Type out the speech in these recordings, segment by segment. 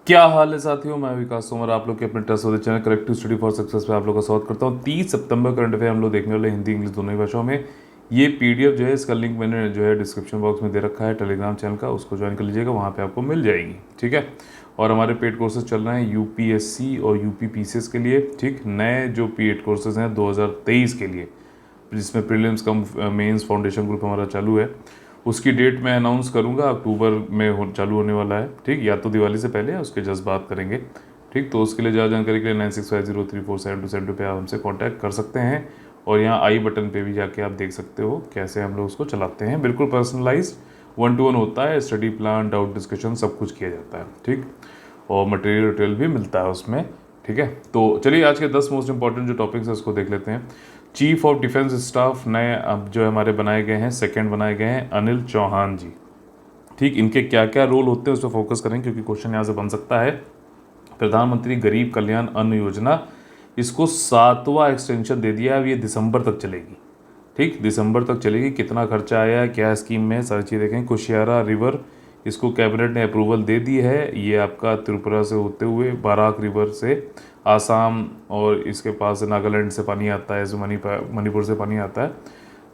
क्या हाल है साथियों, मैं विकास तोमर आप लोग के अपने ट्रस्ट वाले channel corrective study for success पे आप लोग का स्वागत करता हूँ। 30 सितंबर करंट अफेयर हम लोग देखने वाले हिंदी इंग्लिश दोनों ही भाषाओं में। ये पीडीएफ जो है इसका लिंक मैंने जो है डिस्क्रिप्शन बॉक्स में दे रखा है टेलीग्राम चैनल का, उसको ज्वाइन कर लीजिएगा, वहाँ पे आपको मिल जाएगी। ठीक है। और हमारे पेड कोर्सेज चल रहे हैं यूपीएससी और यूपी पीसीएस के लिए। ठीक, नए जो पेड कोर्सेज हैं 2023 के लिए, जिसमें prelims cum mains foundation group हमारा चालू है, उसकी डेट मैं अनाउंस करूंगा। अक्टूबर में चालू होने वाला है। ठीक, या तो दिवाली से पहले या उसके जस्ट बात करेंगे। ठीक, तो उसके लिए ज़्यादा जानकारी के लिए 9650347272 पे आप हमसे कांटेक्ट कर सकते हैं। और यहाँ आई बटन पे भी जाके आप देख सकते हो कैसे हम लोग उसको चलाते हैं। बिल्कुल पर्सनलाइज 1-to-1 होता है, स्टडी प्लान, डाउट डिस्कशन सब कुछ किया जाता है। ठीक, और मटेरियल भी मिलता है उसमें। ठीक है, तो चलिए आज के 10 मोस्ट इंपॉर्टेंट जो टॉपिक्स है उसको देख लेते हैं। चीफ ऑफ डिफेंस स्टाफ नए अब जो हमारे बनाए गए हैं, सेकंड बनाए गए हैं अनिल चौहान जी। ठीक, इनके क्या क्या रोल होते हैं उस पर फोकस करें क्योंकि क्वेश्चन यहाँ से बन सकता है। प्रधानमंत्री गरीब कल्याण अन्न योजना, इसको 7वां एक्सटेंशन दे दिया है। अब ये दिसंबर तक चलेगी। ठीक, दिसंबर तक चलेगी। कितना खर्चा आया है, क्या स्कीम में, सारी चीज़ देखें। कुशियारा रिवर, इसको कैबिनेट ने अप्रूवल दे दी है। ये आपका त्रिपुरा से होते हुए बाराक रिवर से आसाम और इसके पास नागालैंड से पानी आता है, मणिपुर से पानी आता है।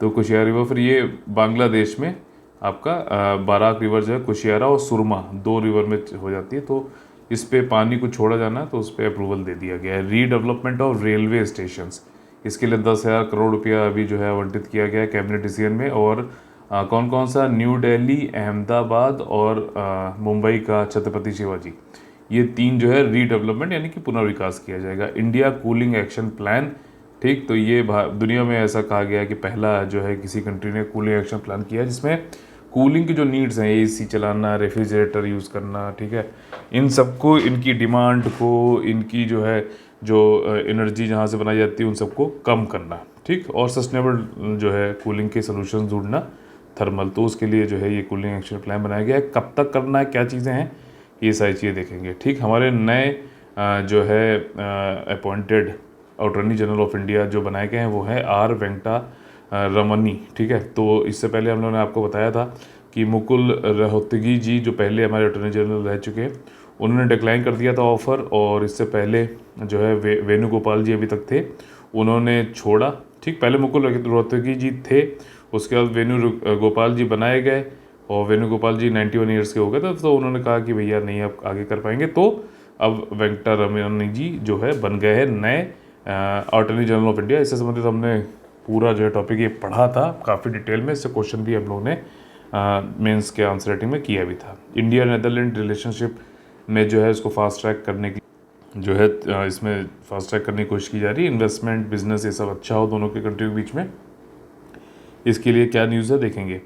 तो कुशियारा रिवर, फिर ये बांग्लादेश में आपका बाराक रिवर जो है, कुशियारा और सुरमा 2 रिवर में हो जाती है। तो इस पे पानी को छोड़ा जाना है, तो उस पर अप्रूवल दे दिया गया है। रीडेवलपमेंट ऑफ रेलवे स्टेशंस, इसके लिए 10,000 करोड़ रुपया अभी जो है आवंटित किया गया है कैबिनेट डिसीजन में। और कौन कौन सा, न्यू दिल्ली, अहमदाबाद और मुंबई का छत्रपति शिवाजी, ये 3 जो है रीडेवलपमेंट यानी कि पुनर्विकास किया जाएगा। इंडिया कूलिंग एक्शन प्लान, ठीक, तो ये दुनिया में ऐसा कहा गया है कि पहला जो है किसी कंट्री ने कूलिंग एक्शन प्लान किया जिसमें कूलिंग की जो नीड्स हैं, एसी चलाना, रेफ्रिजरेटर यूज़ करना, ठीक है, इन सबको, इनकी डिमांड को, इनकी जो है जो एनर्जी जहाँ से बनाई जाती है उन सबको कम करना। ठीक, और सस्टेनेबल जो है कूलिंग के सोल्यूशन ढूंढना, थर्मल, तो उसके लिए जो है ये कूलिंग एक्शन प्लान बनाया गया है। कब तक करना है, क्या चीज़ें हैं, ये सारी चीज़ें देखेंगे। ठीक, हमारे नए जो है appointed attorney general of India जो बनाए गए हैं वो है आर वेंकटा रमनी। ठीक है, तो इससे पहले हम लोगों ने आपको बताया था कि मुकुल रोहतगी जी जो पहले हमारे अटॉर्नी जनरल रह चुके हैं, उन्होंने डिक्लाइन कर दिया था ऑफ़र। और इससे पहले जो है वेणुगोपाल जी अभी तक थे, उन्होंने छोड़ा। ठीक, पहले मुकुल रोहतगी जी थे, उसके बाद वेणुगोपाल जी बनाए गए और वेणुगोपाल जी 91 ईयर्स के हो गए थे, तो उन्होंने कहा कि भैया नहीं अब आगे कर पाएंगे। तो अब वेंकटा रमनी जी जो है बन गए हैं नए अटॉर्नी जनरल ऑफ इंडिया। इससे संबंधित हमने पूरा जो है टॉपिक ये पढ़ा था काफ़ी डिटेल में। इससे क्वेश्चन भी हम लोगों ने मेंस के आंसर राइटिंग में किया भी था। इंडिया नेदरलैंड रिलेशनशिप में जो है इसको फास्ट ट्रैक करने की जो है इसमें फास्ट ट्रैक करने की कोशिश की जा रही है। इन्वेस्टमेंट, बिजनेस, ये सब अच्छा हो दोनों के कंट्री के बीच में। इसके लिए क्या न्यूज़ है देखेंगे।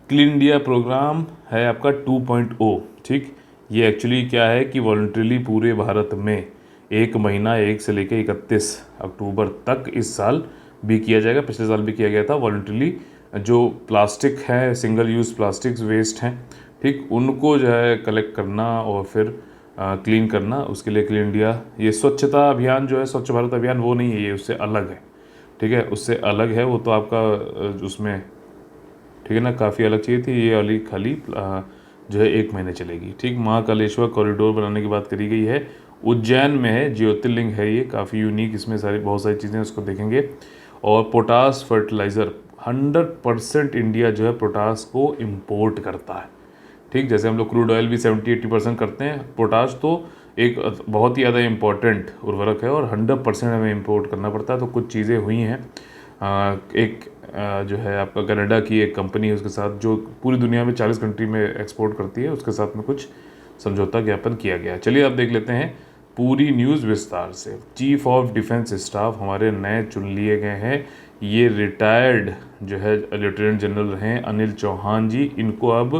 क्लीन इंडिया प्रोग्राम है आपका 2.0। ठीक, ये एक्चुअली क्या है कि वॉलंटरीली पूरे भारत में 1 महीना 1 से लेकर 31 अक्टूबर तक इस साल भी किया जाएगा। पिछले साल भी किया गया था वॉलंटरीली। जो प्लास्टिक है, सिंगल यूज़ प्लास्टिक्स वेस्ट हैं, ठीक, उनको जो है कलेक्ट करना और फिर क्लीन करना, उसके लिए क्लीन इंडिया, ये स्वच्छता अभियान जो है, स्वच्छ भारत अभियान वो नहीं है, ये उससे अलग है। ठीक है, उससे अलग है वो, तो आपका उसमें ठीक है ना, काफ़ी अलग चाहिए थी। ये वाली खाली जो है 1 महीने चलेगी। ठीक, महाकालेश्वर कॉरिडोर बनाने की बात करी गई है, उज्जैन में है, ज्योतिर्लिंग है ये, काफ़ी यूनिक, इसमें बहुत सारी चीज़ें उसको देखेंगे। और पोटास फर्टिलाइज़र, 100% इंडिया जो है पोटास को इम्पोर्ट करता है। ठीक, जैसे हम लोग क्रूड ऑयल भी 70-80% करते हैं, पोटाश तो एक बहुत ही ज़्यादा इम्पोर्टेंट उर्वरक है और 100% हमें इम्पोर्ट करना पड़ता है। तो कुछ चीज़ें हुई हैं। एक जो है आपका कनाडा की एक कंपनी है, उसके साथ जो पूरी दुनिया में 40 कंट्री में एक्सपोर्ट करती है, उसके साथ में कुछ समझौता ज्ञापन किया गया है। चलिए आप देख लेते हैं पूरी न्यूज़ विस्तार से। चीफ ऑफ डिफेंस स्टाफ हमारे नए चुन लिए गए हैं। ये रिटायर्ड जो है लेफ्टिनेंट जनरल हैं अनिल चौहान जी। इनको अब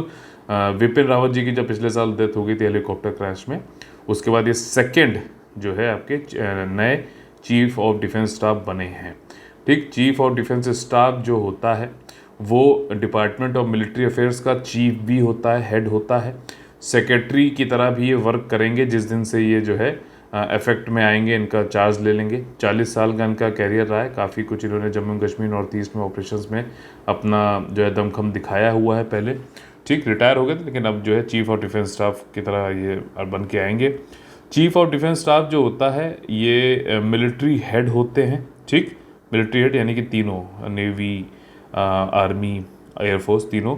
विपिन रावत जी की जब पिछले साल डेथ हो गई थी हेलीकॉप्टर क्रैश में, उसके बाद ये सेकंड जो है आपके नए चीफ ऑफ डिफेंस स्टाफ बने हैं। ठीक, चीफ ऑफ डिफेंस स्टाफ जो होता है वो डिपार्टमेंट ऑफ मिलिट्री अफेयर्स का चीफ भी होता है, हेड होता है। सेक्रेटरी की तरह भी ये वर्क करेंगे। जिस दिन से ये जो है इफेक्ट में आएंगे, इनका चार्ज ले लेंगे। 40 साल का इनका कैरियर रहा है। काफ़ी कुछ इन्होंने जम्मू कश्मीर, नॉर्थ ईस्ट में ऑपरेशंस में अपना जो है दमखम दिखाया हुआ है पहले। ठीक, रिटायर हो गए थे लेकिन अब जो है चीफ ऑफ डिफेंस स्टाफ की तरह ये बन के आएंगे। चीफ ऑफ डिफेंस स्टाफ जो होता है ये मिलिट्री हेड होते हैं। ठीक, मिलिट्री हेड यानी कि तीनों, नेवी, आर्मी, एयरफोर्स, तीनों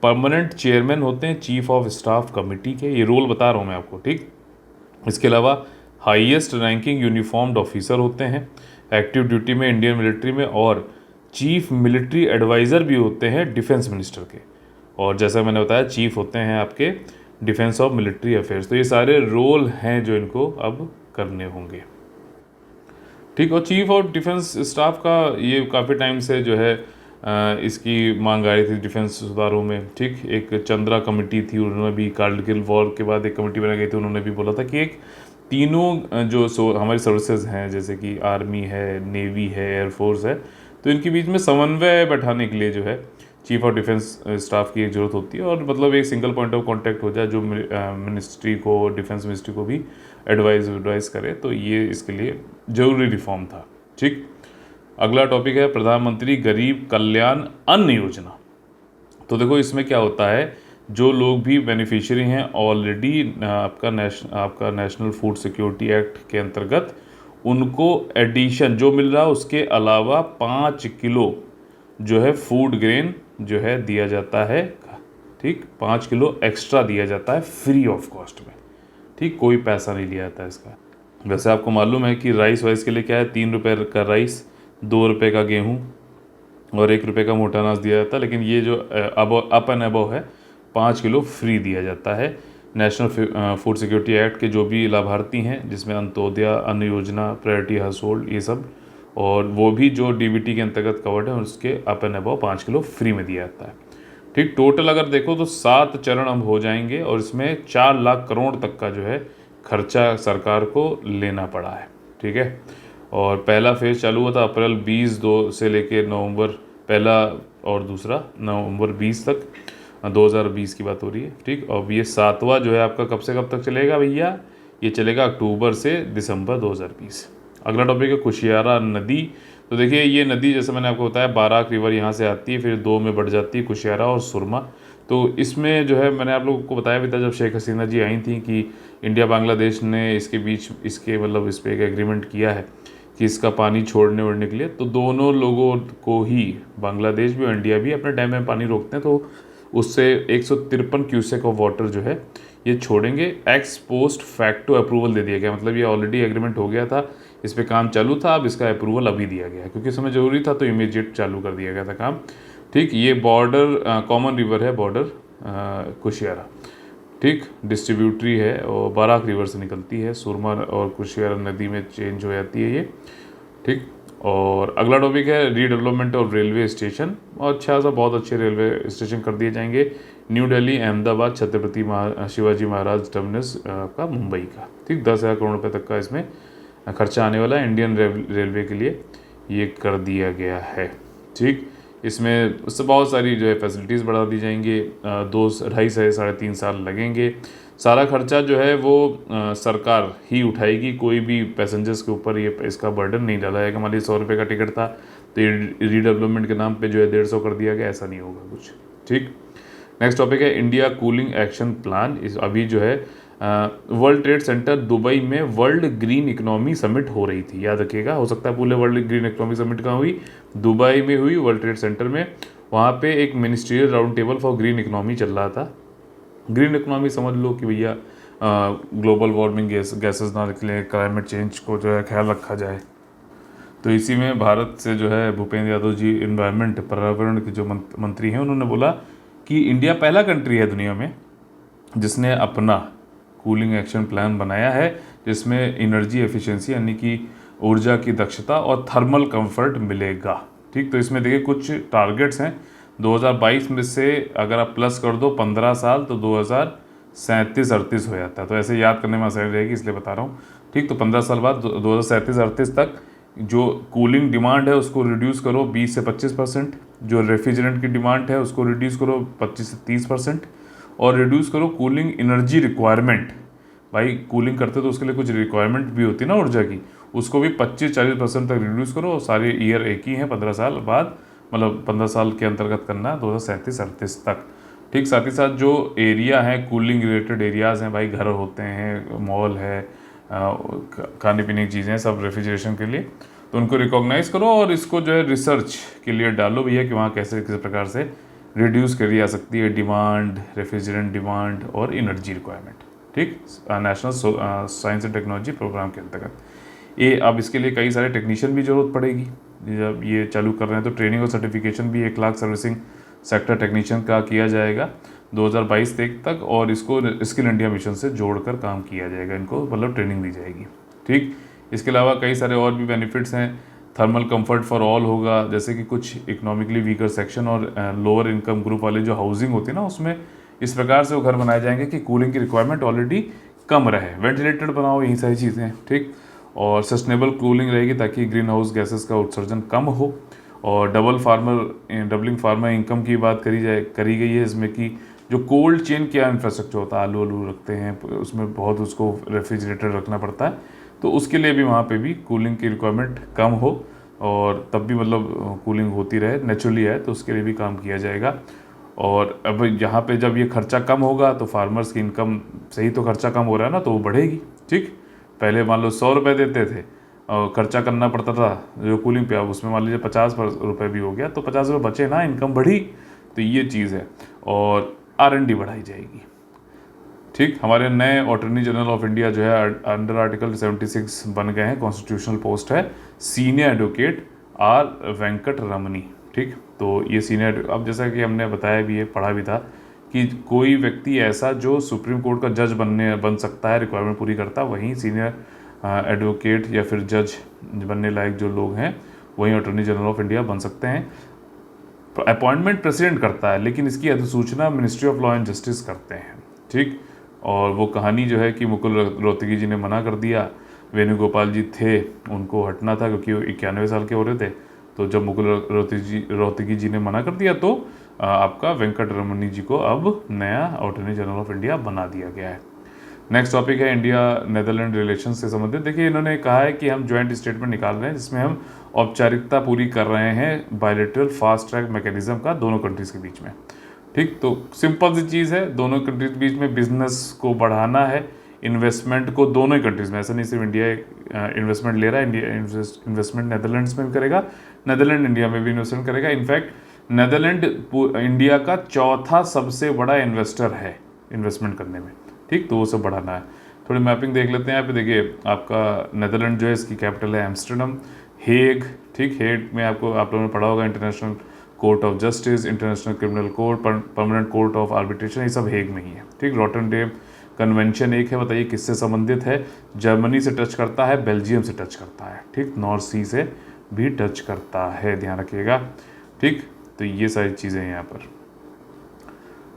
परमानेंट चेयरमैन होते हैं चीफ ऑफ स्टाफ कमेटी के। ये रोल बता रहा हूँ मैं आपको। ठीक, इसके अलावा हाईएस्ट रैंकिंग यूनिफॉर्म्ड ऑफिसर होते हैं एक्टिव ड्यूटी में इंडियन मिलिट्री में, और चीफ मिलिट्री एडवाइज़र भी होते हैं डिफेंस मिनिस्टर के। और जैसा मैंने बताया चीफ होते हैं आपके डिफेंस ऑफ मिलिट्री अफेयर्स। तो ये सारे रोल हैं जो इनको अब करने होंगे। ठीक, और चीफ ऑफ डिफेंस स्टाफ का ये काफ़ी टाइम से जो है इसकी मांग आ रही थी डिफेंस सुधारों में। ठीक, एक चंद्रा कमेटी थी, उन्होंने भी कारगिल वॉर के बाद एक कमेटी बनाई गई थी, उन्होंने भी बोला था कि एक तीनों जो हमारी सर्विसेज हैं जैसे कि आर्मी है, नेवी है, एयरफोर्स है, तो इनके बीच में समन्वय बैठाने के लिए जो है चीफ ऑफ डिफेंस स्टाफ की एक ज़रूरत होती है, और मतलब एक सिंगल पॉइंट ऑफ कांटेक्ट हो जाए जो मिनिस्ट्री को, डिफेंस मिनिस्ट्री को भी एडवाइस करे। तो ये इसके लिए ज़रूरी रिफॉर्म था। ठीक, अगला टॉपिक है प्रधानमंत्री गरीब कल्याण अन्न योजना। तो देखो इसमें क्या होता है, जो लोग भी बेनिफिशियरी हैं ऑलरेडी आपका नेशनल फूड सिक्योरिटी एक्ट के अंतर्गत, उनको एडिशन जो मिल रहा है उसके अलावा 5 किलो जो है फूड ग्रेन जो है दिया जाता है। ठीक, 5 किलो एक्स्ट्रा दिया जाता है फ्री ऑफ कॉस्ट में। ठीक, कोई पैसा नहीं लिया जाता है इसका। वैसे आपको मालूम है कि राइस वाइस के लिए क्या है, 3 रुपये का राइस, 2 रुपये का गेहूँ और 1 रुपये का मोटा अनाज दिया जाता है। लेकिन ये जो अप एंड अबव है 5 किलो फ्री दिया जाता है। नेशनल फूड सिक्योरिटी एक्ट के जो भी लाभार्थी हैं, जिसमें अंत्योदय अन्न योजना, प्रायोरिटी हाउस होल्ड, ये सब, और वो भी जो डीबीटी के अंतर्गत कवर्ड है, उसके up and above 5 kilo free में दिया जाता है। ठीक, टोटल अगर देखो तो 7 चरण अब हो जाएंगे, और इसमें 4 लाख करोड़ तक का जो है खर्चा सरकार को लेना पड़ा है। ठीक है, और पहला फेज़ चालू हुआ था अप्रैल 20 से लेकर नवंबर, पहला और दूसरा नवंबर 20 तक, 2020 की बात हो रही है। ठीक, और ये 7वां जो है आपका कब से कब तक चलेगा भैया, ये चलेगा अक्टूबर से दिसंबर 2020। अगला टॉपिक है कुशियारा नदी। तो देखिए ये नदी, जैसे मैंने आपको बताया, बाराक रिवर यहाँ से आती है, फिर 2 में बढ़ जाती है, कुशियारा और सुरमा। तो इसमें जो है मैंने आप लोगों को बताया भी था जब शेख हसीना जी आई थी कि इंडिया बांग्लादेश ने इसके बीच इसके मतलब इस पर एक एग्रीमेंट किया है कि इसका पानी छोड़ने वोड़ने के लिए। तो दोनों लोगों को ही, बांग्लादेश भी और इंडिया भी, अपने डैम में पानी रोकते हैं, तो उससे 153 क्यूसेक ऑफ वाटर जो है ये छोड़ेंगे। एक्स पोस्ट फैक्टो अप्रूवल दे दिया गया, मतलब ये ऑलरेडी एग्रीमेंट हो गया था, इस पे काम चालू था, अब इसका अप्रूवल अभी दिया गया क्योंकि समय ज़रूरी था, तो इमीडिएट चालू कर दिया गया था काम। ठीक, ये बॉर्डर कॉमन रिवर है, बॉर्डर कुशियारा। ठीक, डिस्ट्रीब्यूटरी है और बाराक रिवर से निकलती है, सुरमा और कुशियारा नदी में चेंज हो जाती है ये। ठीक, और अगला टॉपिक है रीडेवलपमेंट ऑफ रेलवे स्टेशन। और अच्छा सा बहुत अच्छे रेलवे स्टेशन कर दिए जाएंगे, न्यू दिल्ली, अहमदाबाद, छत्रपति शिवाजी महाराज टर्मिनस का मुंबई का। ठीक, 10,000 करोड़ रुपये तक का इसमें खर्चा आने वाला है इंडियन रेलवे के लिए, ये कर दिया गया है। ठीक, इसमें उससे बहुत सारी जो है फैसिलिटीज़ बढ़ा दी जाएंगी। 2-2.5 से 3.5 साल लगेंगे। सारा खर्चा जो है वो सरकार ही उठाएगी, कोई भी पैसेंजर्स के ऊपर ये इसका बर्डन नहीं डाला जाएगा। मान लीजिए 100 रुपये का टिकट था तो ये रीडेवलपमेंट के नाम पे जो है 150 कर दिया गया, ऐसा नहीं होगा कुछ। ठीक, नेक्स्ट टॉपिक है इंडिया कूलिंग एक्शन प्लान। इस अभी जो है वर्ल्ड ट्रेड सेंटर दुबई में वर्ल्ड ग्रीन इकोनॉमी समिट हो रही थी, याद रखिएगा। हो सकता है पूरे वर्ल्ड ग्रीन इकोनॉमी समिट कहाँ हुई, दुबई में हुई, वर्ल्ड ट्रेड सेंटर में। वहाँ पे एक ministerial round table for green economy चल रहा था। ग्रीन इकोनॉमी समझ लो कि भैया ग्लोबल वार्मिंग गैसेस ना निकले, क्लाइमेट चेंज को जो है ख्याल रखा जाए। तो इसी में भारत से जो है भूपेंद्र यादव जी इन्वायरमेंट, पर्यावरण के जो मंत्री हैं, उन्होंने बोला कि इंडिया पहला कंट्री है दुनिया में जिसने अपना कूलिंग एक्शन प्लान बनाया है, जिसमें एनर्जी एफिशिएंसी यानी कि ऊर्जा की दक्षता और थर्मल कंफर्ट मिलेगा। ठीक, तो इसमें देखिए कुछ टारगेट्स हैं। 2022 में से अगर आप प्लस कर दो 15 साल तो 2037-38 हो जाता है। तो ऐसे याद करने में आसानी रहेगी, इसलिए बता रहा हूँ। ठीक, तो 15 साल बाद 2037-38 तक जो कूलिंग डिमांड है उसको रिड्यूस करो 20 से 25%, जो रेफ्रिजरेंट की डिमांड है उसको रिड्यूस करो 25 से 30%, और रिड्यूस करो कूलिंग एनर्जी रिक्वायरमेंट। भाई कूलिंग करते तो उसके लिए कुछ रिक्वायरमेंट भी होती है ना ऊर्जा की, उसको भी 25-40% तक रिड्यूस करो। और सारे ईयर एक ही हैं, 15 साल बाद, मतलब 15 साल के अंतर्गत करना है 2037-38 तक। ठीक, साथ ही साथ जो एरिया है कूलिंग रिलेटेड एरियाज़ हैं भाई, घर होते हैं, मॉल है, खाने पीने की चीज़ें हैं, सब रेफ्रिजरेशन के लिए, तो उनको रिकॉग्नाइज़ करो और इसको जो है रिसर्च के लिए डालो भैया कि वहाँ कैसे किस प्रकार से रिड्यूस करी जा सकती है डिमांड, रेफ्रिजरेंट डिमांड और एनर्जी रिक्वायरमेंट। ठीक, national science and technology programme के अंतर्गत ये अब इसके लिए कई सारे टेक्नीशियन भी ज़रूरत पड़ेगी। जब ये चालू कर रहे हैं तो ट्रेनिंग और सर्टिफिकेशन भी 1 लाख सर्विसिंग सेक्टर टेक्नीशियन का किया जाएगा 2022 तक, और इसको स्किल इंडिया मिशन से जोड़कर काम किया जाएगा, इनको मतलब ट्रेनिंग दी जाएगी। ठीक, इसके अलावा कई सारे और भी बेनिफिट्स हैं। थर्मल कंफर्ट फॉर ऑल होगा, जैसे कि कुछ इकोनॉमिकली वीकर सेक्शन और लोअर इनकम ग्रुप वाले जो हाउसिंग होती है ना, उसमें इस प्रकार से वो घर बनाए जाएंगे कि कूलिंग की रिक्वायरमेंट ऑलरेडी कम रहे, वेंटिलेटेड बनाओ, यही सारी चीज़ें। ठीक, और सस्टेनेबल कूलिंग रहेगी ताकि ग्रीन हाउस गैसेस का उत्सर्जन कम हो। और डबलिंग फार्मर इनकम की बात करी गई है इसमें कि जो कोल्ड चेन क्या इंफ्रास्ट्रक्चर होता है, आलू रखते हैं उसमें बहुत उसको रेफ्रिजरेटर रखना पड़ता है, तो उसके लिए भी वहाँ पे भी कूलिंग की रिक्वायरमेंट कम हो और तब भी मतलब कूलिंग होती रहे, नेचुरली है, तो उसके लिए भी काम किया जाएगा। और अब यहाँ पे जब ये खर्चा कम होगा तो फार्मर्स की इनकम से ही तो खर्चा कम हो रहा है ना, तो वो बढ़ेगी। ठीक, पहले मान लो 100 रुपये देते थे और खर्चा करना पड़ता था जो कूलिंग पे, अब उसमें मान लीजिए 50 रुपये भी हो गया, तो 50 रुपये बचे ना, इनकम बढ़ी, तो ये चीज़ है। और R&D बढ़ाई जाएगी। ठीक, हमारे नए अटॉर्नी जनरल ऑफ इंडिया जो है अंडर आर्टिकल 76 बन गए हैं, कॉन्स्टिट्यूशनल पोस्ट है सीनियर एडवोकेट R वेंकट रमनी। ठीक, तो ये सीनियर, अब जैसा कि हमने बताया भी है, पढ़ा भी था कि कोई व्यक्ति ऐसा जो सुप्रीम कोर्ट का जज बन सकता है, रिक्वायरमेंट पूरी करता, वहीं सीनियर एडवोकेट या फिर जज बनने लायक जो लोग हैं वहीं अटॉर्नी जनरल ऑफ इंडिया बन सकते हैं। अपॉइंटमेंट प्रेसिडेंट करता है, लेकिन इसकी अधिसूचना ministry of law and justice करते हैं। ठीक, और वो कहानी जो है कि मुकुल रोहतगी जी ने मना कर दिया, वेणुगोपाल जी थे, उनको हटना था क्योंकि वो 91 साल के हो रहे थे, तो जब मुकुल रोहतगी जी ने मना कर दिया तो आपका वेंकट रमनी जी को अब नया अटॉर्नी जनरल ऑफ इंडिया बना दिया गया है। नेक्स्ट टॉपिक है इंडिया नेदरलैंड रिलेशन से संबंधित। देखिए, इन्होंने कहा है कि हम ज्वाइंट स्टेटमेंट निकाल रहे हैं जिसमें हम औपचारिकता पूरी कर रहे हैं बायलैटरल फास्ट ट्रैक मैकेनिज्म का दोनों कंट्रीज़ के बीच में। ठीक, तो सिंपल सी चीज़ है, दोनों कंट्रीज के बीच में बिजनेस को बढ़ाना है, इन्वेस्टमेंट को दोनों ही कंट्रीज़ में, ऐसा नहीं सिर्फ इंडिया इन्वेस्टमेंट ले रहा है, इंडिया इन्वेस्टमेंट नेदरलैंड्स में भी करेगा, नेदरलैंड इंडिया में भी इन्वेस्टमेंट करेगा। इनफैक्ट नेदरलैंड इंडिया का चौथा सबसे बड़ा इन्वेस्टर है इन्वेस्टमेंट करने में। ठीक, तो वो सब बढ़ाना है। थोड़ी मैपिंग देख लेते हैं यहाँ पे। देखिए, आपका नेदरलैंड जो है इसकी कैपिटल है एम्स्टर्डम, हेग। ठीक, हेग में आप लोगों ने पढ़ा होगा international court of justice, international criminal court, permanent court of arbitration, ये सब हेग में ही है। ठीक, रॉटरडेम कन्वेंशन एक है, बताइए किससे संबंधित है? जर्मनी से टच करता है, बेल्जियम से टच करता है। ठीक, नॉर्थ सी से भी टच करता है, ध्यान रखिएगा। ठीक, तो ये सारी चीज़ें हैं यहाँ पर।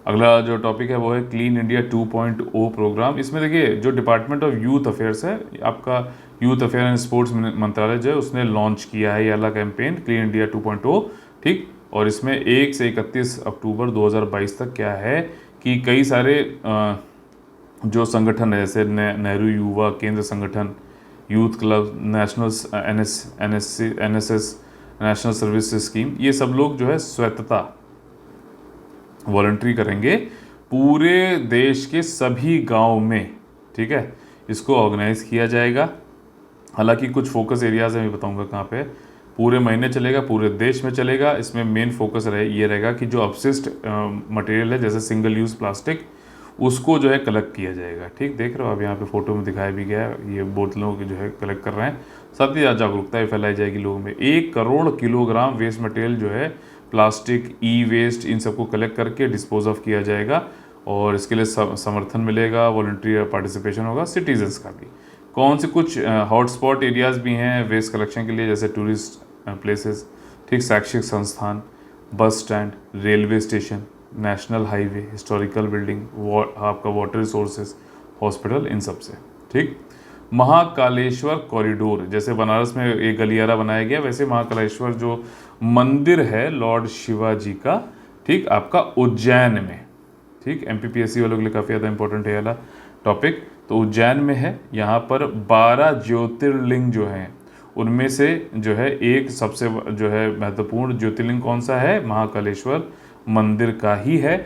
अगला जो टॉपिक है वो है क्लीन इंडिया 2.0 प्रोग्राम। इसमें देखिए, जो डिपार्टमेंट ऑफ यूथ अफेयर्स है, आपका यूथ अफेयर एंड स्पोर्ट्स मंत्रालय जो है उसने लॉन्च किया है ये वाला कैंपेन क्लीन इंडिया 2.0। ठीक, और इसमें 1 से 31 अक्टूबर 2022 तक क्या है कि कई सारे जो संगठन है, जैसे नेहरू युवा केंद्र संगठन, youth club, national NSS national service scheme, ये सब लोग जो है स्वायत्तता वॉलंटरी करेंगे पूरे देश के सभी गांव में। ठीक है, इसको ऑर्गेनाइज किया जाएगा। हालांकि कुछ फोकस एरियाज है, मैं बताऊंगा कहाँ पे। पूरे महीने चलेगा, पूरे देश में चलेगा। इसमें मेन फोकस ये रहेगा कि जो अपशिष्ट मटेरियल है, जैसे सिंगल यूज़ प्लास्टिक, उसको जो है कलेक्ट किया जाएगा। ठीक, देख रहे हो अब यहाँ पे फोटो में दिखाया भी गया है, ये बोतलों की जो है कलेक्ट कर रहे हैं। साथ ही जागरूकता भी फैलाई जाएगी लोगों में। 1 करोड़ किलोग्राम वेस्ट मटेरियल जो है, प्लास्टिक, ई वेस्ट, इन सबको कलेक्ट करके डिस्पोज ऑफ किया जाएगा और इसके लिए समर्थन मिलेगा, वॉलंटरी पार्टिसिपेशन होगा सिटीजन्स का भी। कौन से कुछ हॉटस्पॉट एरियाज़ भी हैं वेस्ट कलेक्शन के लिए, जैसे टूरिस्ट प्लेसेस, ठीक, शैक्षिक संस्थान, bus stand, railway station, national highway, historical building, आपका वाटर रिसोर्सेज, हॉस्पिटल, इन सब से। ठीक, महाकालेश्वर कॉरिडोर, जैसे बनारस में एक गलियारा बनाया गया, वैसे महाकालेश्वर जो मंदिर है लॉर्ड शिवाजी का, ठीक, आपका उज्जैन में। ठीक, MPPSC वालों के लिए काफ़ी ज़्यादा इंपॉर्टेंट है वाला टॉपिक। तो उज्जैन में है, यहाँ पर 12 ज्योतिर्लिंग जो हैं उनमें से जो है एक सबसे जो है महत्वपूर्ण ज्योतिर्लिंग कौन सा है? महाकालेश्वर मंदिर का ही है।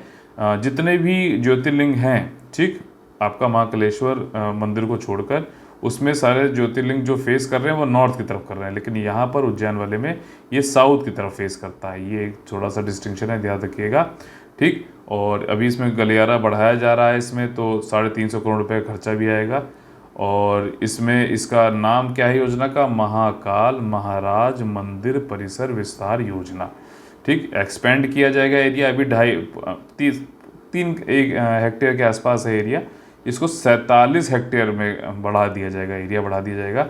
जितने भी ज्योतिर्लिंग हैं, ठीक, आपका महाकालेश्वर मंदिर को छोड़कर, उसमें सारे ज्योतिर्लिंग जो फेस कर रहे हैं वो नॉर्थ की तरफ कर रहे हैं, लेकिन यहाँ पर उज्जैन वाले में ये साउथ की तरफ फेस करता है। ये एक थोड़ा सा डिस्टिंक्शन है, ध्यान रखिएगा, ठीक। और अभी इसमें गलियारा बढ़ाया जा रहा है, इसमें तो 350 करोड़ रुपये का खर्चा भी आएगा। और इसमें इसका नाम क्या है योजना का? महाकाल महाराज मंदिर परिसर विस्तार योजना, ठीक। एक्सपेंड किया जाएगा एरिया, अभी 3 हेक्टेयर के आसपास है एरिया, इसको 47 हेक्टेयर में बढ़ा दिया जाएगा, एरिया बढ़ा दिया जाएगा,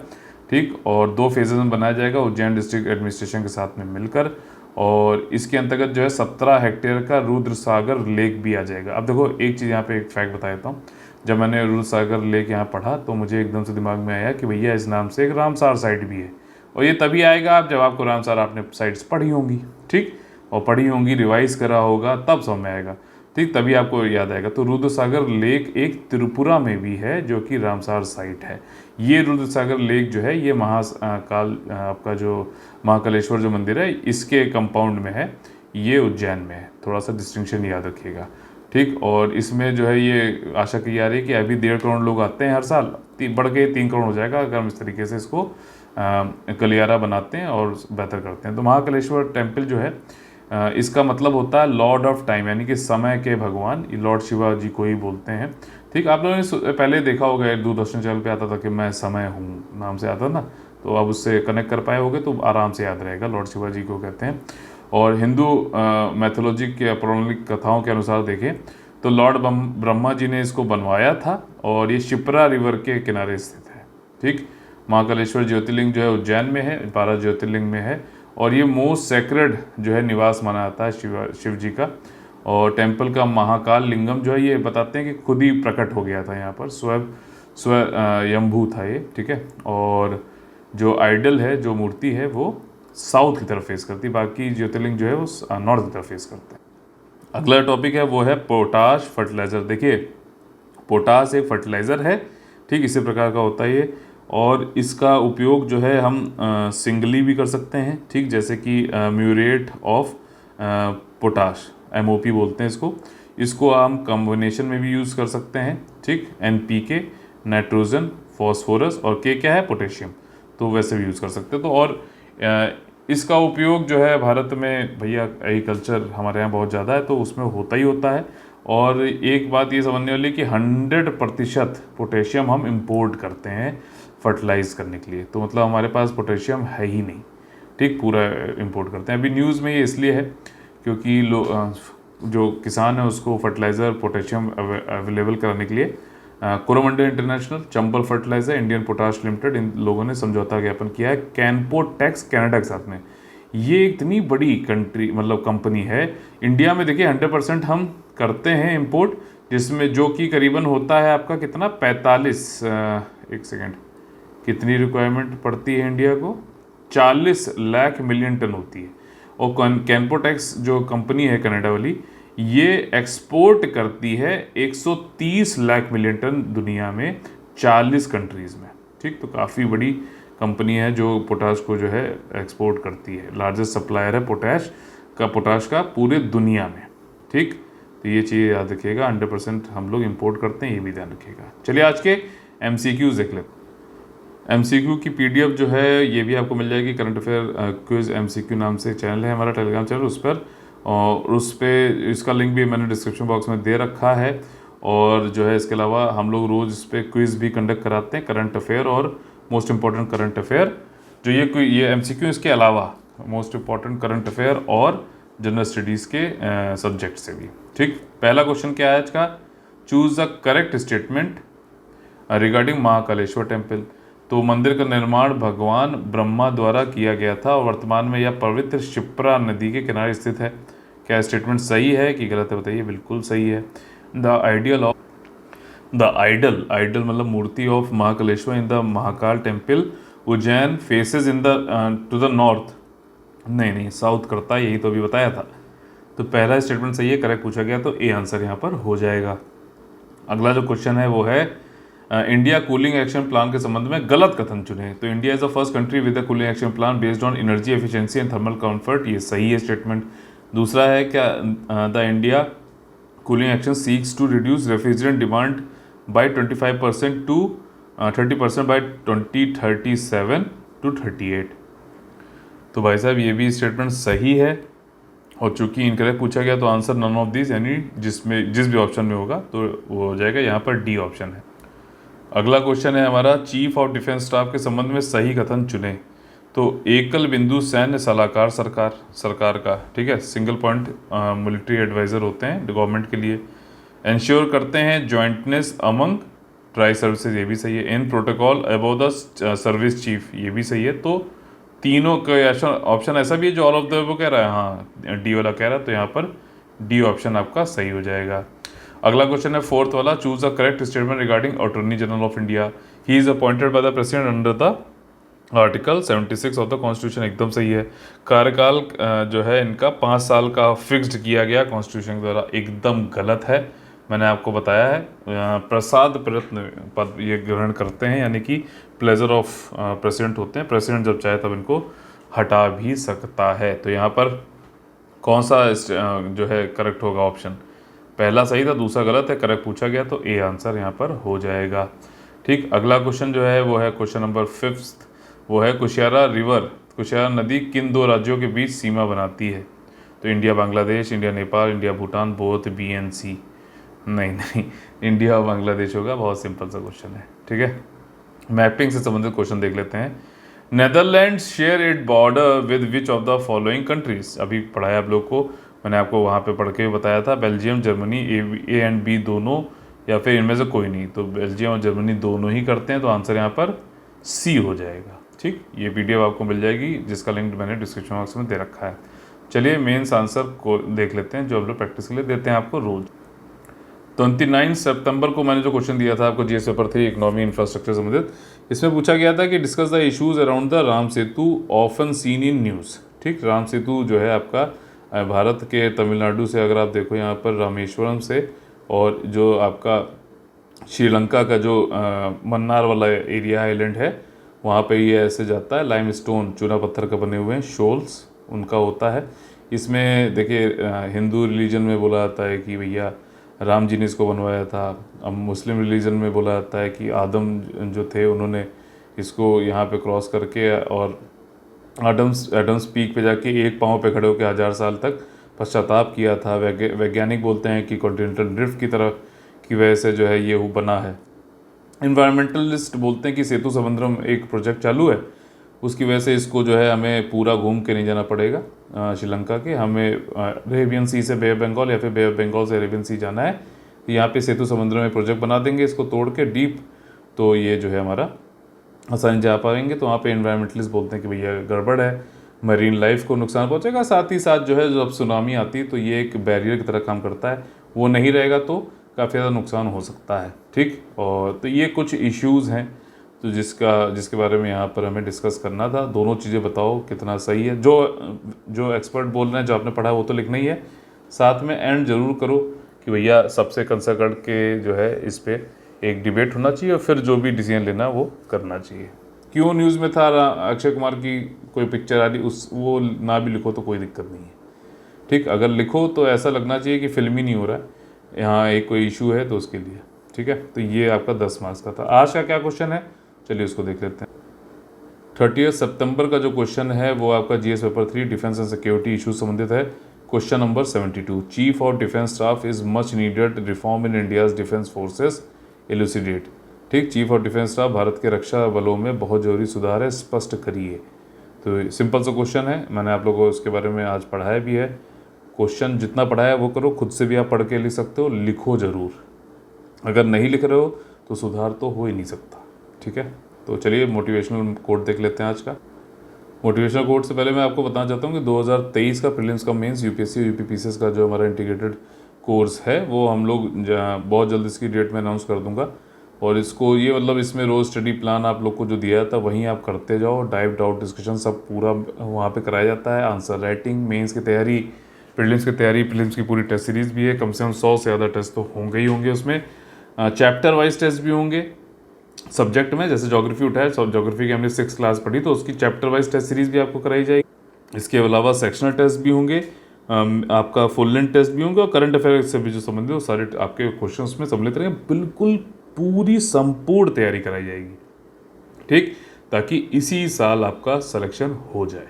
ठीक। और 2 फेजेज में बनाया जाएगा उज्जैन डिस्ट्रिक्ट एडमिनिस्ट्रेशन के साथ में मिलकर। और इसके अंतर्गत जो है 17 हेक्टेयर का रुद्र सागर लेक भी आ जाएगा। अब देखो एक चीज़ यहाँ पे एक फैक्ट बता देता हूँ, जब मैंने रुद्र सागर लेक यहाँ पढ़ा तो मुझे एकदम से दिमाग में आया कि भैया इस नाम से एक रामसार साइट भी है, और ये तभी आएगा आप जब आपको रामसार आपने साइट्स पढ़ी होंगी, ठीक, और पढ़ी होंगी, रिवाइज करा होगा, तब समझ में आएगा, ठीक, तभी आपको याद आएगा। तो रुद्र सागर लेक एक त्रिपुरा में भी है जो कि रामसार साइट है। ये रुद्र सागर लेक जो है ये महाकाल आपका जो महाकालेश्वर जो मंदिर है इसके कंपाउंड में है, ये उज्जैन में है, थोड़ा सा डिस्टिंक्शन याद रखिएगा, ठीक। और इसमें जो है ये आशा की जा रही है कि अभी 1.5 करोड़ लोग आते हैं हर साल, बढ़ के 3 करोड़ हो जाएगा अगर हम इस तरीके से इसको गलियारा बनाते हैं और बेहतर करते हैं। तो महाकालेश्वर टेम्पल जो है इसका मतलब होता है लॉर्ड ऑफ टाइम, यानी कि समय के भगवान, लॉर्ड शिवा जी को ही बोलते हैं, ठीक। आप लोगों ने पहले देखा होगा दूरदर्शन चैनल पे आता था कि मैं समय हूँ नाम से आता ना, तो अब उससे कनेक्ट कर पाए होगे तो आराम से याद रहेगा, लॉर्ड शिवा जी को कहते हैं। और हिंदू मैथोलॉजी के पौराणिक कथाओं के अनुसार देखें तो लॉर्ड ब्रह्मा जी ने इसको बनवाया था और ये शिप्रा रिवर के किनारे स्थित है, ठीक। महाकालेश्वर ज्योतिर्लिंग जो है उज्जैन में है, 12 ज्योतिर्लिंग में है, और ये मोस्ट सेक्रेड जो है निवास माना जाता है शिव जी का। और टेम्पल का महाकाल लिंगम जो है ये बताते हैं कि खुद ही प्रकट हो गया था यहाँ पर, स्वयंभू था ये, ठीक है। और जो आइडल है, जो मूर्ति है वो साउथ की तरफ फेस करती है, बाकी ज्योतिर्लिंग जो है वो नॉर्थ की तरफ फेस करते हैं। अगला टॉपिक है वो है पोटाश फर्टिलाइज़र। देखिए पोटाश एक फर्टिलाइज़र है, ठीक, इसी प्रकार का होता है ये, और इसका उपयोग जो है हम सिंगली भी कर सकते हैं, ठीक, जैसे कि म्यूरेट ऑफ पोटाश, MOP बोलते हैं इसको हम कॉम्बिनेशन में भी यूज़ कर सकते हैं, ठीक। NPK नाइट्रोजन फॉस्फोरस और K क्या है पोटेशियम, तो वैसे भी यूज़ कर सकते हैं। तो और इसका उपयोग जो है भारत में भैया एग्रीकल्चर हमारे यहाँ बहुत ज़्यादा है तो उसमें होता ही होता है। और एक बात ये समझने वाली कि 100% पोटेशियम हम इंपोर्ट करते हैं फर्टिलाइज़ करने के लिए, तो मतलब हमारे पास पोटेशियम है ही नहीं, ठीक, पूरा इंपोर्ट करते हैं। अभी न्यूज़ में ये इसलिए है क्योंकि जो किसान है उसको फर्टिलाइज़र पोटेशियम अवेलेबल कराने के लिए Coromandel international, Chambal fertiliser, Indian potash limited, इन लोगों ने समझौता ज्ञापन किया है कैनपोटेक्स कनाडा के साथ में। ये इतनी बड़ी कंट्री मतलब कंपनी है, इंडिया में देखिए 100% हम करते हैं इंपोर्ट, जिसमें जो कि करीबन होता है आपका कितना 45 एक सेकेंड कितनी रिक्वायरमेंट पड़ती है इंडिया को, 40 लाख मिलियन टन होती है। और कैनपोटेक्स जो कंपनी है कनाडा वाली, ये एक्सपोर्ट करती है 130 लाख मिलियन टन दुनिया में 40 कंट्रीज़ में, ठीक। तो काफ़ी बड़ी कंपनी है जो पोटाश को जो है एक्सपोर्ट करती है, लार्जेस्ट सप्लायर है पोटाश का पूरे दुनिया में, ठीक। तो ये चीज़ याद रखिएगा, 100% हम लोग इंपोर्ट करते हैं, ये भी ध्यान रखिएगा। चलिए आज के MCQs देख लेते हैं। MCQ की PDF जो है ये भी आपको मिल जाएगी, करंट अफेयर क्विज MCQ नाम से चैनल है हमारा टेलीग्राम चैनल, उस पर, और उस पर इसका लिंक भी मैंने डिस्क्रिप्शन बॉक्स में दे रखा है। और जो है इसके अलावा हम लोग रोज़ इस पर क्विज़ भी कंडक्ट कराते हैं, करंट अफेयर और मोस्ट इम्पॉर्टेंट करंट अफेयर, जो ये MCQ इसके अलावा मोस्ट इम्पॉर्टेंट करंट अफेयर और जनरल स्टडीज़ के सब्जेक्ट से भी, ठीक। पहला क्वेश्चन क्या है आज का, choose the correct statement regarding Mahakaleshwar temple. तो मंदिर का निर्माण भगवान ब्रह्मा द्वारा किया गया था और वर्तमान में यह पवित्र शिप्रा नदी के किनारे स्थित है। क्या स्टेटमेंट सही है कि गलत है बताइए। बिल्कुल सही है। द आइडल मतलब मूर्ति of Mahakaleshwar in the Mahakal temple Ujjain faces in the to the north, नहीं साउथ करता है, यही तो अभी बताया था। तो पहला स्टेटमेंट सही है, करेक्ट पूछा गया, तो ए आंसर यहाँ पर हो जाएगा। अगला जो क्वेश्चन है वो है इंडिया कूलिंग एक्शन प्लान के संबंध में गलत कथन चुने। तो India is the first country with a cooling action plan based on energy efficiency and thermal comfort, ये सही है स्टेटमेंट। दूसरा है क्या the India cooling action seeks to reduce refrigerant demand by 25% to 30% by 2037 to 38। तो भाई साहब ये भी स्टेटमेंट सही है, और चूंकि इनकरेक्ट पूछा गया तो आंसर नन ऑफ दिस, यानी जिस भी ऑप्शन में होगा तो वो हो जाएगा, यहाँ पर डी ऑप्शन है। अगला क्वेश्चन है हमारा, चीफ ऑफ डिफेंस स्टाफ के संबंध में सही कथन चुने। तो एकल बिंदु सैन्य सलाहकार सरकार का, ठीक है, सिंगल पॉइंट मिलिट्री एडवाइज़र होते हैं गवर्नमेंट के लिए। इंश्योर करते हैं जॉइंटनेस अमंग ट्राई सर्विसेज, ये भी सही है। In protocol above the service chief, ये भी सही है। तो तीनों का ऑप्शन ऐसा भी है जो ऑल ऑफ द वो कह रहा है, हाँ डी वाला कह रहा है, तो यहाँ पर डी ऑप्शन आपका सही हो जाएगा। अगला क्वेश्चन है फोर्थ वाला, choose the correct statement regarding attorney general of India. He is appointed by the president under the article 76 of the constitution, एकदम सही है। कार्यकाल जो है इनका 5 साल का फिक्स्ड किया गया कॉन्स्टिट्यूशन के द्वारा, एकदम गलत है। मैंने आपको बताया है प्रसाद प्रयत्न पद ये ग्रहण करते हैं, यानी कि प्लेजर ऑफ प्रेसिडेंट होते हैं। प्रेसिडेंट जब चाहे तब इनको हटा भी सकता है। तो यहाँ पर कौन सा जो है करेक्ट होगा ऑप्शन, पहला सही था, दूसरा गलत है। करेक्ट पूछा गया तो ए आंसर यहाँ पर हो जाएगा। ठीक, अगला क्वेश्चन जो है वो है क्वेश्चन नंबर 5, वो है कुशियारा रिवर, कुशियारा नदी किन दो राज्यों के बीच सीमा बनाती है। तो India Bangladesh, India Nepal, India Bhutan, both B and C. नहीं, इंडिया और बांग्लादेश होगा। बहुत सिंपल सा क्वेश्चन है, ठीक है। मैपिंग से संबंधित क्वेश्चन देख लेते हैं। Netherlands share it border with which of the following countries, अभी पढ़ाया आप लोग को, मैंने आपको वहाँ पे पढ़ के बताया था। Belgium, Germany, A and B दोनों, या फिर इनमें से कोई नहीं। तो बेल्जियम और जर्मनी दोनों ही करते हैं, तो आंसर यहाँ पर सी हो जाएगा। ठीक, ये पीडीएफ आपको मिल जाएगी जिसका लिंक मैंने डिस्क्रिप्शन बॉक्स में दे रखा है। चलिए मेंस आंसर को देख लेते हैं, जो हम लोग प्रैक्टिस के लिए देते हैं आपको रोज। 29 सितंबर को मैंने जो क्वेश्चन दिया था आपको जीएस पेपर 3 इकोनॉमी इंफ्रास्ट्रक्चर संबंधित, इसमें पूछा गया था कि discuss the issues around the Ram Setu often seen in news. ठीक, राम सेतु जो है आपका भारत के तमिलनाडु से, अगर आप देखो यहाँ पर रामेश्वरम से, और जो आपका श्रीलंका का जो मन्नार वाला एरिया आइलैंड है, वहाँ पे ये ऐसे जाता है। लाइमस्टोन, चूना पत्थर का बने हुए हैं शोल्स उनका होता है। इसमें देखिए हिंदू रिलीजन में बोला जाता है कि भैया राम जी ने इसको बनवाया था। अब मुस्लिम रिलीजन में बोला जाता है कि आदम जो थे उन्होंने इसको यहाँ पे क्रॉस करके और एडम्स पीक पे जाके एक पाँव पे खड़े होकर 1000 साल तक पश्चाताप किया था। वैज्ञानिक बोलते हैं कि कॉन्टिनेंटल ड्रिफ्ट की तरह की वजह से जो है ये बना है। इन्वायरमेंटलिस्ट बोलते हैं कि सेतु समुद्रम एक प्रोजेक्ट चालू है, उसकी वजह से इसको जो है हमें पूरा घूम के नहीं जाना पड़ेगा श्रीलंका के, हमें अरेबियन सी से बे ऑफ बंगाल या फिर बे ऑफ बंगाल से अरेबियन सी जाना है। यहाँ पे सेतु समुद्र में प्रोजेक्ट बना देंगे इसको तोड़ के डीप, तो ये जो है हमारा आसानी जा पाएंगे। तो वहाँ पे इन्वायरमेंटलिस्ट बोलते हैं कि भैया गड़बड़ है, मरीन लाइफ को नुकसान पहुँचेगा। साथ ही साथ जो है जब सुनामी आती है तो ये एक बैरियर की तरह काम करता है, वो नहीं रहेगा तो काफ़ी ज़्यादा नुकसान हो सकता है। ठीक, और तो ये कुछ इश्यूज़ हैं तो जिसके बारे में यहाँ पर हमें डिस्कस करना था। दोनों चीज़ें बताओ कितना सही है, जो एक्सपर्ट बोल रहे हैं, जो आपने पढ़ा वो तो लिखना ही है, साथ में एंड जरूर करो कि भैया सबसे कंसर्न करके जो है इस पर एक डिबेट होना चाहिए, और फिर जो भी डिसीजन लेना वो करना चाहिए। क्यों न्यूज़ में था अक्षय कुमार की कोई पिक्चर आ रही, वो ना भी लिखो तो कोई दिक्कत नहीं है। ठीक, अगर लिखो तो ऐसा लगना चाहिए कि फिल्मी नहीं हो रहा है, यहाँ एक कोई इशू है तो उसके लिए। ठीक है, तो ये आपका 10 मार्क्स का था। आज का क्या क्वेश्चन है, चलिए उसको देख लेते हैं। 30 सितंबर का जो क्वेश्चन है वो आपका GS paper 3 defence and security issue संबंधित है। Question number 72, chief of defence staff is much needed reform in India's defence forces elucidate. ठीक, chief of defence staff Bharat के रक्षा बलों में बहुत जरूरी सुधार है, स्पष्ट करिए। तो सिंपल सा क्वेश्चन है, मैंने आप लोगों को उसके बारे में आज पढ़ाया भी है। क्वेश्चन जितना पढ़ाया वो करो, खुद से भी आप पढ़ के लिख सकते हो, लिखो ज़रूर। अगर नहीं लिख रहे हो तो सुधार तो हो ही नहीं सकता। ठीक है, तो चलिए मोटिवेशनल कोट देख लेते हैं आज का। मोटिवेशनल कोट से पहले मैं आपको बताना चाहता हूँ कि 2023 का प्रीलिम्स का मेंस यूपीएससी यूपीपीसीएस का जो हमारा इंटीग्रेटेड कोर्स है वो हम लोग बहुत जल्द इसकी डेट में अनाउंस कर दूंगा। और इसको ये मतलब इसमें रोज़ स्टडी प्लान आप लोग को जो दिया था वहीं आप करते जाओ, डाइव डाउट डिस्कशन सब पूरा वहाँ पे कराया जाता है। आंसर राइटिंग, मेंस की तैयारी, प्रीलिम्स की तैयारी, प्रीलिम्स की पूरी टेस्ट सीरीज़ भी है, कम से कम 100 से ज़्यादा टेस्ट तो होंगे ही होंगे उसमें। चैप्टर वाइज टेस्ट भी होंगे सब्जेक्ट में, जैसे ज्योग्राफी उठाए, ज्योग्राफी की हमने 6th क्लास पढ़ी तो उसकी चैप्टर वाइज टेस्ट सीरीज़ भी आपको कराई जाएगी। इसके अलावा सेक्शनल टेस्ट भी होंगे, आपका फुल लेंथ टेस्ट भी होंगे और करंट अफेयर से भी जो संबंधित वो सारे आपके क्वेश्चन उसमें सम्मिलित रहेंगे। बिल्कुल पूरी संपूर्ण तैयारी कराई जाएगी, ठीक, ताकि इसी साल आपका सिलेक्शन हो जाए।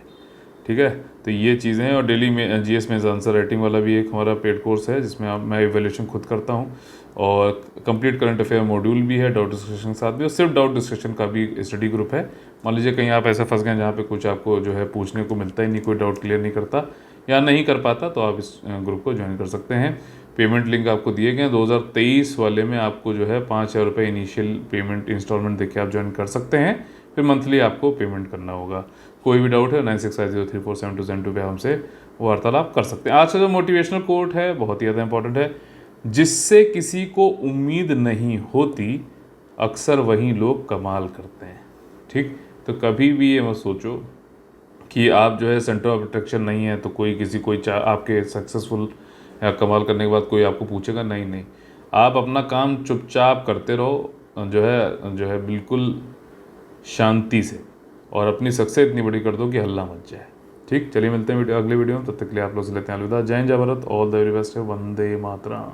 ठीक है, तो ये चीज़ें हैं। और डेली में जीएस में आंसर राइटिंग वाला भी एक हमारा पेड कोर्स है जिसमें मैं एवेल्यूशन खुद करता हूँ, और कंप्लीट करंट अफेयर मॉड्यूल भी है डाउट डिस्कशन के साथ भी, और सिर्फ डाउट डिस्कशन का भी स्टडी ग्रुप है। मान लीजिए कहीं आप ऐसा फंस गए जहाँ पे कुछ आपको जो है पूछने को मिलता ही नहीं, कोई डाउट क्लियर नहीं करता या नहीं कर पाता, तो आप इस ग्रुप को ज्वाइन कर सकते हैं। पेमेंट लिंक आपको दिए गए हैं। 2023 वाले में आपको जो है 5,000 रुपये इनिशियल पेमेंट इंस्टॉलमेंट देके आप ज्वाइन कर सकते हैं, फिर मंथली आपको पेमेंट करना होगा। कोई भी डाउट है 9650347272 पे हमसे वार्तालाप कर सकते हैं। आज का जो मोटिवेशनल कोट है बहुत ही ज़्यादा इंपॉर्टेंट है, जिससे किसी को उम्मीद नहीं होती अक्सर वही लोग कमाल करते हैं। ठीक, तो कभी भी ये मत सोचो कि आप जो है सेंटर ऑफ अट्रैक्शन नहीं है तो कोई आपके सक्सेसफुल या कमाल करने के बाद कोई आपको पूछेगा, नहीं नहीं, आप अपना काम चुपचाप करते रहो, जो है बिल्कुल शांति से, और अपनी सक्सेस इतनी बड़ी कर दो कि हल्ला मच जाए। ठीक, चलिए मिलते हैं अगले वीडियो में, तब तक के लिए आप लोग से लेते हैं अलविदा। जय हिंद, जय Bharat, all the very best, Vande Mataram.